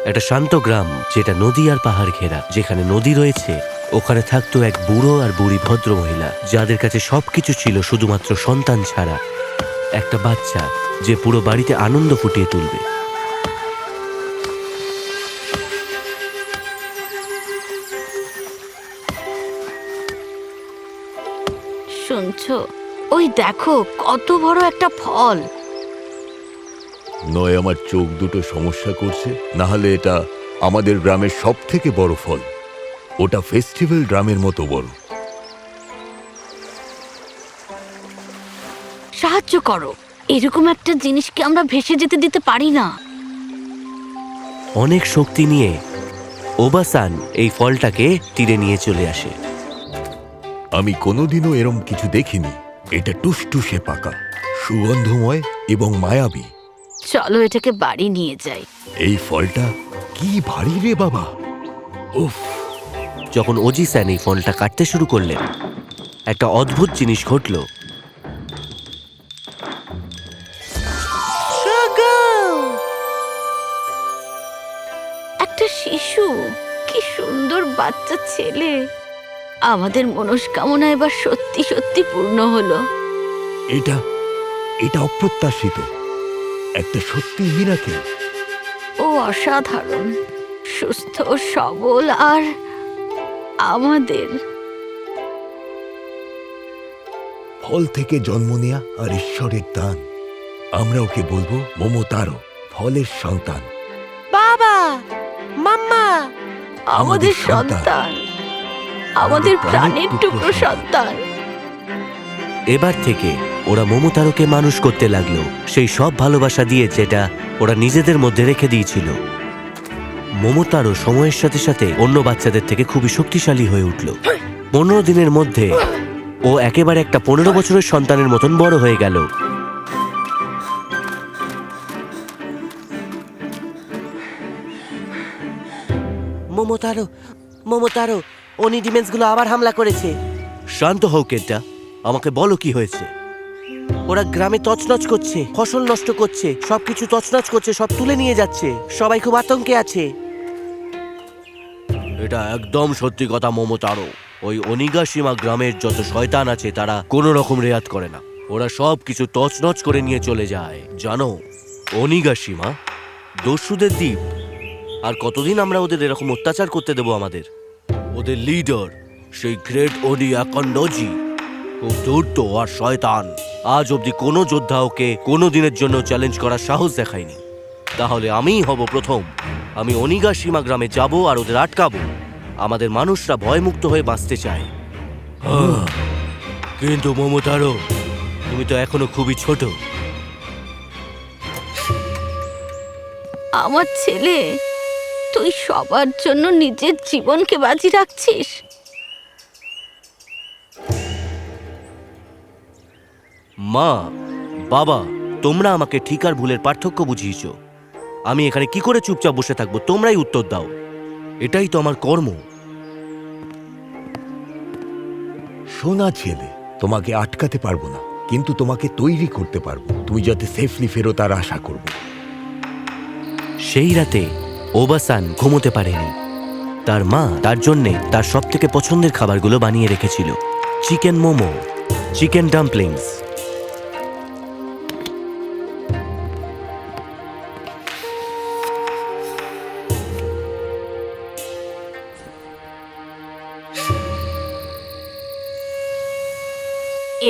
একটা শান্ত গ্রাম যেটা নদী আর পাহাড় ঘেরা। যেখানে নদী রয়েছে ওখানে থাকতো এক বুড়ো আর বুড়ি ভদ্র মহিলা, যাদের কাছে সবকিছু ছিল শুধুমাত্র সন্তান ছাড়া একটা বাচ্চা, যে পুরো বাড়িতে আনন্দ ফুটিয়ে তুলবে। শুনছো? ওই দেখো কত বড় একটা ফল। নয় আমার চোখ দুটো সমস্যা করছে, না হলে এটা আমাদের গ্রামের সব থেকে বড় ফল। ওটা ফেস্টিভ্যাল ড্রামের মতো বড়। সাহায্য করো, এরকম একটা জিনিসকে আমরা ভেসে যেতে দিতে পারি না। অনেক শক্তি নিয়ে ওবাসান এই ফলটাকে তীরে নিয়ে চলে আসে। আমি কোনোদিনও এরম কিছু দেখিনি। এটা টুসটুসে পাকা, সুগন্ধময় এবং মায়াবী। চলো এটাকে বাড়ি নিয়ে যাই। এই ফলটা কি ভারী রে বাবা! উফ! যখন ওজিসান এই ফলটা কাটতে শুরু করলেন, একটা অদ্ভুত জিনিস ঘটল। একটা শিশু, কি সুন্দর বাচ্চা ছেলে। আমাদের মনস্কামনা এবার সত্যি সত্যি পূর্ণ হলো। এটা এটা অপ্রত্যাশিত, একটা সত্যি মিরাকেল। ও অসাধারণ, সুস্থ সবল আর আমাদের। ফল থেকে জন্ম নেয়া আর ঈশ্বরের দান। আমরা ওকে বলবো মোমোতারো, ফলের সন্তান। বাবা, মাম্মা, আমাদের সন্তান। সন্তান, আমাদের প্রাণের টুকরো সন্তান। এবার থেকে ওরা মোমোতারোকে মানুষ করতে লাগলো, সেই সব ভালোবাসা দিয়ে যেটা ওরা নিজেদের মধ্যে রেখে দিয়েছিল। মোমোতারো সময়ের সাথে সাথে অন্য বাচ্চাদের থেকে খুবই শক্তিশালী হয়ে উঠল। 15 দিনের মধ্যে ও একেবারে একটা 15 বছরের সন্তানের মতন বড় হয়ে গেল। মোমোতারো, মোমোতারো, অনি ডিমেন্সগুলো আবার হামলা করেছে। শান্ত হও কেন্টা, আমাকে বলো কি হয়েছে। ওরা গ্রামে তছনছ করছে, ফসল নষ্ট করছে, সবকিছু তছনছ করছে, সব তুলে নিয়ে যাচ্ছে। সবাই খুব আতঙ্কে আছে। এটা একদম সত্যি কথা মোমোতারো। ওই অনিগাসীমা গ্রামের যত শয়তান আছে তারা কোনো রকম রেয়াত করে না। ওরা সব কিছু তছনছ করে নিয়ে চলে যায়। জানো, অনিগাসীমা দস্যুদের দ্বীপ। আর কতদিন আমরা ওদের এরকম অত্যাচার করতে দেব? আমাদের ওদের লিডার সেই গ্রেট ওনি আকান্ডজি খুব ধূর্ত আর শয়তান। আজ অবধি কোনো যোদ্ধা ওকে কোনো দিনের জন্য চ্যালেঞ্জ করার সাহস দেখায়নি। তাহলে আমিই হব প্রথম। আমি অনিগাসীমা গ্রামে যাব আর ওদের আটকাবো। আমাদের মানুষরা ভয়মুক্ত হয়ে বাঁচতে চায়। কিন্তু মোমোতারো, তুমি তো এখনো খুবই ছোট। আমার ছেলে, তুই সবার জন্য নিজের জীবনকে বাজি রাখছিস। মা, বাবা, তোমরা আমাকে ঠিক আর ভুলের পার্থক্য বুঝিয়েছ। আমি এখানে কি করে চুপচাপ বসে থাকবো? তোমরাই উত্তর দাও। এটাই তো আমার কর্ম। সোনা ছেলে, তোমাকে আটকাতে পারবো না, কিন্তু তোমাকে তৈরি করতে পারবো। তুমি যাতে সেফলি ফেরো তার আশা করব। সেই রাতে ওবাসান ঘুমোতে পারেনি। তার মা তার জন্যে তার সবথেকে পছন্দের খাবারগুলো বানিয়ে রেখেছিল। Chicken momo, chicken dumplings.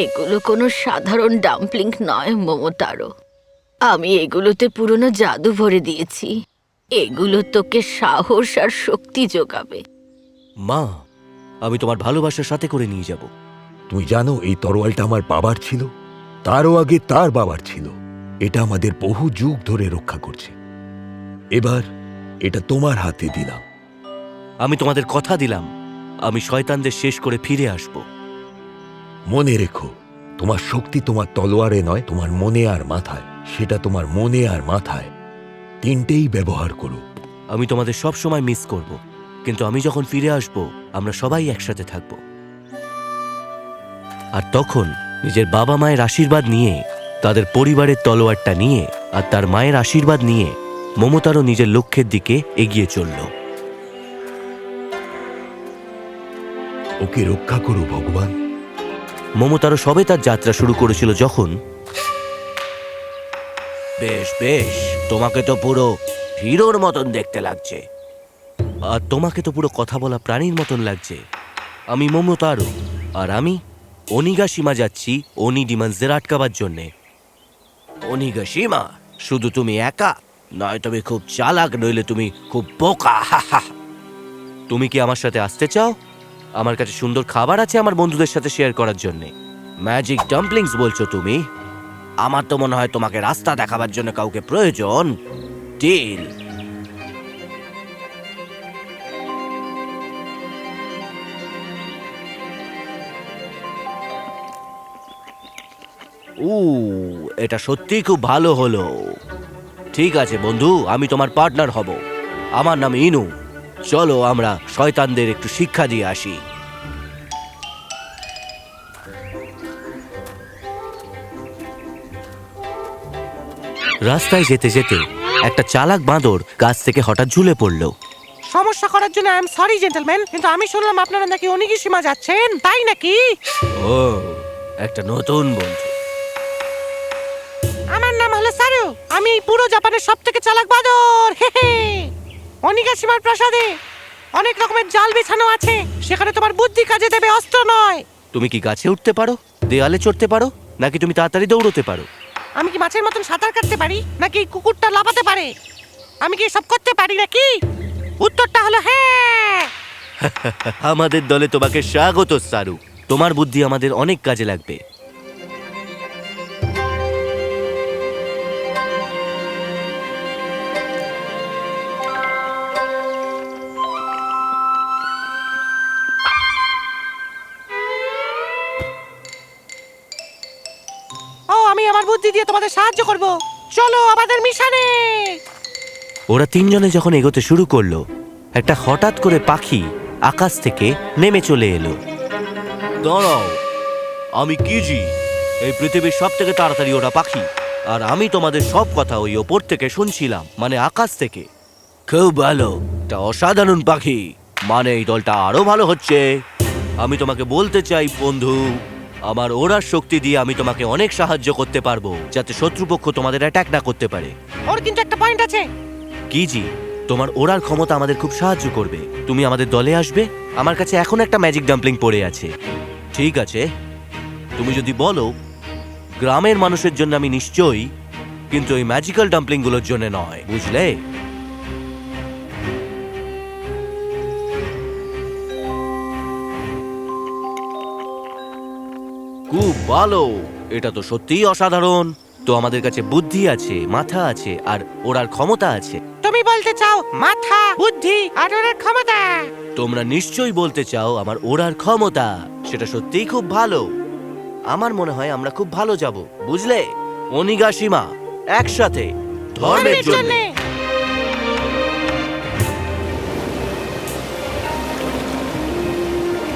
এগুলো কোনো সাধারণ ডাম্পলিং নয় মোমোতারো। আমি এগুলোতে পুরনো জাদু ভরে দিয়েছি। এগুলো তোকে সাহস আর শক্তি যোগাবে। মা, আমি তোমার ভালোবাসার সাথে করে নিয়ে যাব। তুমি জানো এই তরোয়ালটা আমার বাবার ছিল, তারও আগে তার বাবার ছিল। এটা আমাদের বহু যুগ ধরে রক্ষা করছে। এবার এটা তোমার হাতে দিলাম। আমি তোমাদের কথা দিলাম, আমি শয়তানদের শেষ করে ফিরে আসব। মনে রেখো, তোমার শক্তি তোমার তলোয়ারে নয়, তোমার মনে আর মাথায়। সেটা তোমার মনে আর মাথায়, তিনটেই ব্যবহার করো। আমি তোমাদের সব সময় মিস করব, কিন্তু আমি যখন ফিরে আসব আমরা সবাই একসাথে থাকব। আর তখন নিজের বাবা মায়ের আশীর্বাদ নিয়ে, তাদের পরিবারের তলোয়ারটা নিয়ে আর তার মায়ের আশীর্বাদ নিয়ে মমতারও নিজের লক্ষ্যের দিকে এগিয়ে চলল। ওকে রক্ষা করো ভগবান। মমতারও সবে তার যাত্রা শুরু করেছিল যখন বেশ বেশ, তোমাকে তো পুরো হিরোর মতন দেখতে লাগছে, আর তোমাকে তো পুরো কথা বলা প্রাণীর মতন লাগছে। আমি মমতারও, আর আমি অনিগাশিমা যাচ্ছি ওনি ডিমান্সদের আটকাবার জন্যে। অনিগাশিমা, শুধু তুমি একা নয়, তুমি খুব চালাক, নইলে তুমি খুব বোকা। তুমি কি আমার সাথে আসতে চাও? আমার কাছে সুন্দর খাবার আছে আমার বন্ধুদের সাথে শেয়ার করার জন্য। ম্যাজিক ডাম্পলিংস বলছো তুমি? আমার তো মনে হয় তোমাকে রাস্তা দেখাবার জন্য কাউকে প্রয়োজন। ডিল। এটা সত্যিই খুব ভালো হলো। ঠিক আছে বন্ধু, আমি তোমার পার্টনার হব। আমার নাম ইনু। চলো আমরা শয়তানদের একটু শিক্ষা দিয়ে আসি। রাস্তায় যেতে যেতে একটা চালাক বাঁদর গাছ থেকে হঠাৎ ঝুলে পড়ল। সমস্যা করার জন্য আই এম সরি জেন্টলম্যান, কিন্তু আমি শুনলাম আপনারা নাকি অনিগিসীমা যাচ্ছেন, তাই নাকি? ও, একটা নতুন বন্ধু। আমার নাম হলো সারু, আমি এই পুরো জাপানের সব থেকে চালাক বাঁদর। হে হে। অনিগাসীমার প্রাসাদে অনেক রকমের জাল বিছানো আছে, সেখানে তোমার বুদ্ধি কাজে দেবে, অস্ত্র নয়। তুমি কি গাছে উঠতে পারো, দেয়ালে চড়তে পারো, নাকি তুমি তাড়াতাড়ি দৌড়তে পারো? আমি কি মাছের মতন সাঁতার কাটতে পারি, নাকি এই কুকুরটা লাফাতে পারে? আমি কি সব করতে পারি নাকি? উত্তরটা হলো হ্যাঁ। আমাদের দলে তোমাকে স্বাগত সারু। তোমার বুদ্ধি আমাদের অনেক কাজে লাগবে। ও, আমি আমার বুদ্ধি দিয়ে তোমাদের সাহায্য করব। চলো আমাদের মিশনে। ওরা তিনজনে যখন এগোতে শুরু করলো, একটা হঠাৎ করে পাখি আকাশ থেকে নেমে চলে এলো। দাঁড়াও, আমি কিজি, এই পৃথিবীর সব থেকে তাড়াতাড়ি ওরা পাখি, আর আমি তোমাদের সব কথা ওই ওপর থেকে শুনছিলাম, মানে আকাশ থেকে। খুব ভালো, একটা অসাধারণ পাখি, মানে এই দলটা আরো ভালো হচ্ছে। আমি তোমাকে বলতে চাই বন্ধু, আমার ওড়ার শক্তি দিয়ে আমি তোমাকে অনেক সাহায্য করতে পারবো, যাতে শত্রুপক্ষ তোমাদের অ্যাটাক না করতে পারে। ওর কিন্তু একটা পয়েন্ট আছে। কিজি, তোমার ওড়ার ক্ষমতা আমাদের খুব সাহায্য করবে। তুমি আমাদের দলে আসবে? আমার কাছে এখন একটা ম্যাজিক ডাম্পলিং পড়ে আছে। ঠিক আছে, তুমি যদি বলো। গ্রামের মানুষের জন্য আমি নিশ্চয়ই, কিন্তু ওই ম্যাজিক্যাল ডাম্পলিংগুলোর জন্য নয়, বুঝলে? খুব ভালো, এটা তো সত্যিই অসাধারণ। তো আমাদের কাছে বুদ্ধি আছে, মাথা আছে, আর ওড়ার ক্ষমতা আছে। তুমি বলতে চাও মাথা, বুদ্ধি আর ওর ক্ষমতা? তোমরা নিশ্চয়ই বলতে চাও আমার ওড়ার ক্ষমতা। সেটা সত্যিই খুব ভালো। আমার মনে হয় আমরা খুব ভালো যাব, বুঝলে? অনিগাশিমা, একসাথে ধর্মের জন্য।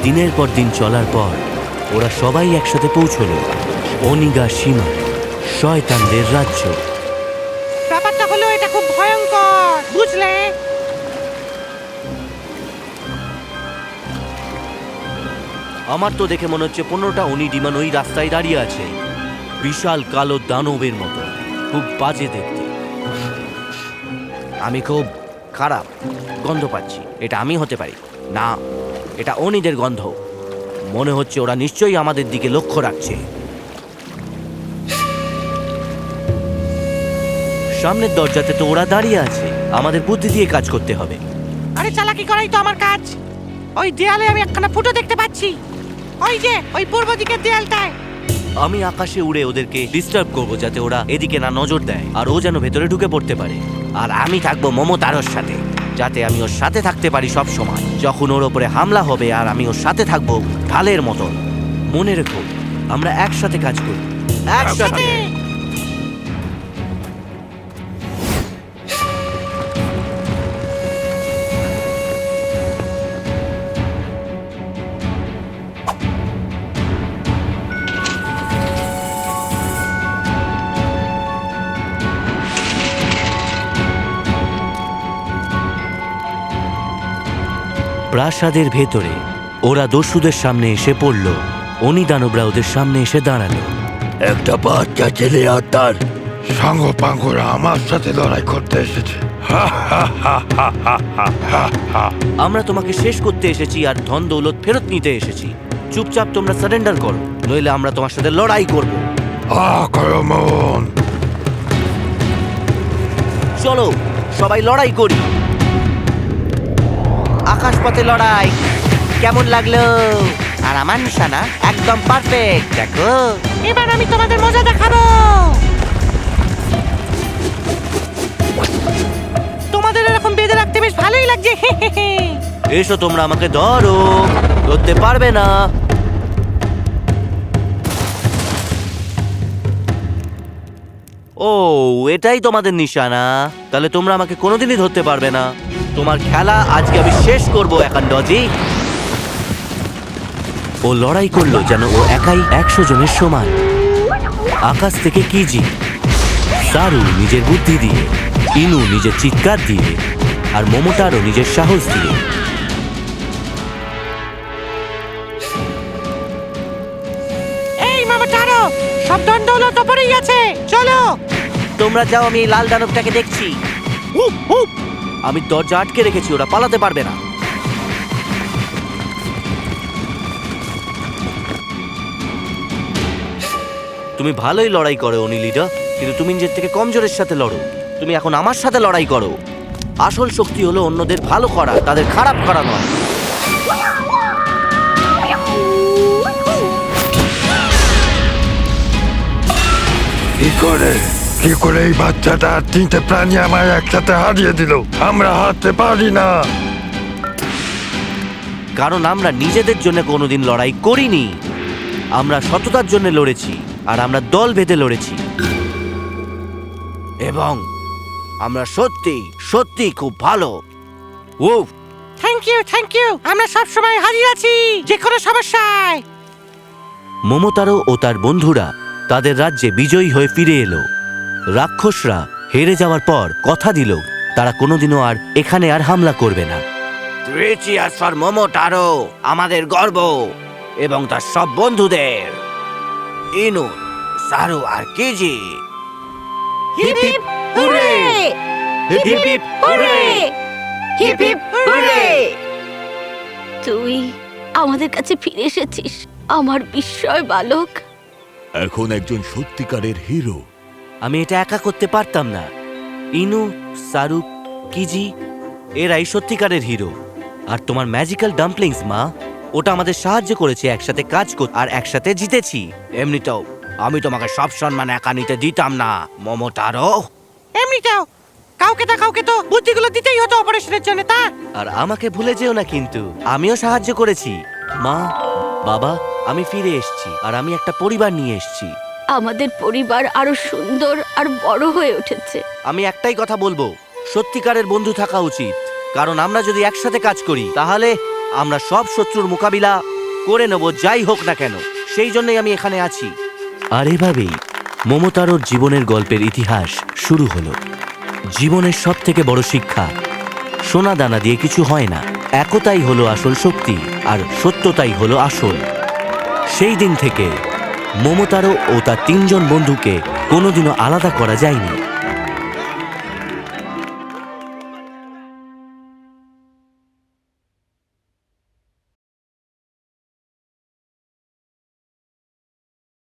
দিনের পর দিন চলার পর ওরা সবাই একসাথে পৌঁছলো অনিগাশিমা, শয়তানদের রাজ্য। ব্যাপারটা হলো এটা খুব ভয়ঙ্কর, বুঝলে? আমার তো দেখে মনে হচ্ছে 15টা অনিডিমান ওই রাস্তায় দাঁড়িয়ে আছে, বিশাল কালো দানবের মতো, খুব বাজে দেখতে। আমি খুব খারাপ গন্ধ পাচ্ছি। এটা আমি হতে পারি না, এটা অনিদের গন্ধ। মনে হচ্ছে ওরা নিশ্চয়ই আমাদের দিকে লক্ষ্য রাখছে। সামনের দরজাতে তো ওরা দাঁড়িয়ে আছে, আমাদের বুদ্ধি দিয়ে কাজ করতে হবে। আরে চালাকি করাই তো আমার কাজ। ওই দেয়ালে আমি একখানা ফুটো দেখতে পাচ্ছি, ওই যে ওই পূর্ব দিকের দেয়ালটায়। আমি আকাশে উড়ে ওদেরকে ডিস্টার্ব করবো, যাতে ওরা এদিকে না নজর দেয়, আর ও যেন ভেতরে ঢুকে পড়তে পারে। আর আমি থাকবো মমতারোর সাথে, যাতে আমি ওর সাথে থাকতে পারি সব সময়, যখন ওর ওপরে হামলা হবে। আর আমি ওর সাথে থাকবো ঢালের মতন। মনে রেখো, আমরা একসাথে কাজ করি, একসাথে। প্রাসাদের ভেতরে ওরা দস্যুদের সামনে এসে পড়ল। অনি দানবরা ওদের সামনে এসে দাঁড়ালো। একটা বাচ্চা ছেলে আর তার সাঙ্গপাঙ্গরা আমার সাথে লড়াই করতে এসেছে। আমরা তোমাকে শেষ করতে এসেছি আর ধন দৌলত ফেরত নিতে এসেছি। চুপচাপ তোমরা সারেন্ডার করো, নইলে আমরা তোমার সাথে লড়াই করব। আক্রমণ! চলো সবাই লড়াই করি। আকাশপথে লড়াই কেমন লাগলো? আর আমার নিশানা একদম পারফেক্ট, দেখো। এবার আমি তোমাদের মজা দেখাবো। তোমাদের এরকম বেঁধে রাখতে বেশ ভালোই লাগছে। এসো তোমরা আমাকে ধরো, ধরতে পারবে না। ও, এটাই তোমাদের নিশানা? তাহলে তোমরা আমাকে কোনোদিনই ধরতে পারবে না। তোমার খেলা আজকে আমি শেষ করবো একান্ডজি। ও লড়াই করলো যেন ও একাই 100 জনের সমান। আকাশ থেকে কিজি, সারু নিজের বুদ্ধি দিয়ে, ইনু নিজের চিৎকার দিয়ে, আর মোমোটারও নিজের সাহস দিয়ে। এই মোমোটারো, সব দণ্ডলত ওপরেই আছে, চলো। তোমরা যাও, আমি এই লাল দানবটাকে দেখছি। উপ, উপ! আমি দরজা আটকে রেখেছি, ওরা পালাতে পারবে না। তুমি ভালোই লড়াই করো অনি লিডার, কিন্তু তুমি নিজের থেকে কমজোরের সাথে লড়ো। তুমি এখন আমার সাথে লড়াই করো। আসল শক্তি হলো অন্যদের ভালো করা, তাদের খারাপ করা নয়। কি করে এই বাচ্চাটা আর 3টে প্রাণী আমায় একসাথে হারিয়ে দিল? আমরা হারতে পারি না। কারণ আমরা নিজেদের জন্য কোনোদিন লড়াই করিনি। আমরা সততার জন্য লড়েছি, আর আমরা দল বেঁধে লড়েছি। এবং আমরা সত্যি সত্যি খুব ভালো। উফ! Thank you. আমরা সব সময় হাজির আছি যে কোনো সমস্যায়। মোমোতারো ও তার বন্ধুরা তাদের রাজ্যে বিজয়ী হয়ে ফিরে এলো। রাক্ষসরা হেরে যাওয়ার পর কথা দিল তারা কোনোদিনও আর এখানে আর হামলা করবে না। আর মোমোটারো আমাদের গর্ব, এবং তার সব বন্ধুদের, ইনু, সারু আর Kiji. Hip hip hurray! Hip hip hurray! Hip hip hurray! তুই আমাদের কাছে ফিরে এসেছিস, আমার বিস্ময় বালক। এখন একজন সত্যিকারের হিরো। আমি এটা একা করতে পারতাম না। ইনু, সারু, কিজি এরাই সত্যিকারের হিরো। আর তোমার ম্যাজিক্যাল ডাম্পলিংস মা, ওটা আমাদের সাহায্য করেছে একসাথে কাজ করতে, আর একসাথে জিতেছি। এমনিতেও আমি তোমাকে সব সম্মান একা নিতে দিতাম না, মোমোটারো। এমনিতেও কাউকে তো বুদ্ধিগুলো দিতেই হতো অপারেশনের জন্য, তা। আর আমাকে ভুলে যেও না কিন্তু, আমিও সাহায্য করেছি। মা, বাবা, আমি ফিরে এসেছি, আর আমি একটা পরিবার নিয়ে এসেছি। আমাদের পরিবার আরো সুন্দর আর বড় হয়ে উঠেছে। আমি একটাই কথা বলবো, সত্যিকারের বন্ধু থাকা উচিত। কারণ আমরা যদি একসাথে কাজ করি তাহলে আমরা সব শত্রুর মোকাবিলা করে নেব, যাই হোক না কেন। সেই জন্যই আমি এখানে আছি। আর এভাবেই মোমোতারোর জীবনের গল্পের ইতিহাস শুরু হলো। জীবনের সব থেকে বড় শিক্ষা, সোনা দানা দিয়ে কিছু হয় না। একতাই হলো আসল শক্তি, আর সত্যতাই হলো আসল। সেই দিন থেকে মোমোতারো ও তার 3 জন বন্ধুকে কোনোদিনও আলাদা করা যায়নি।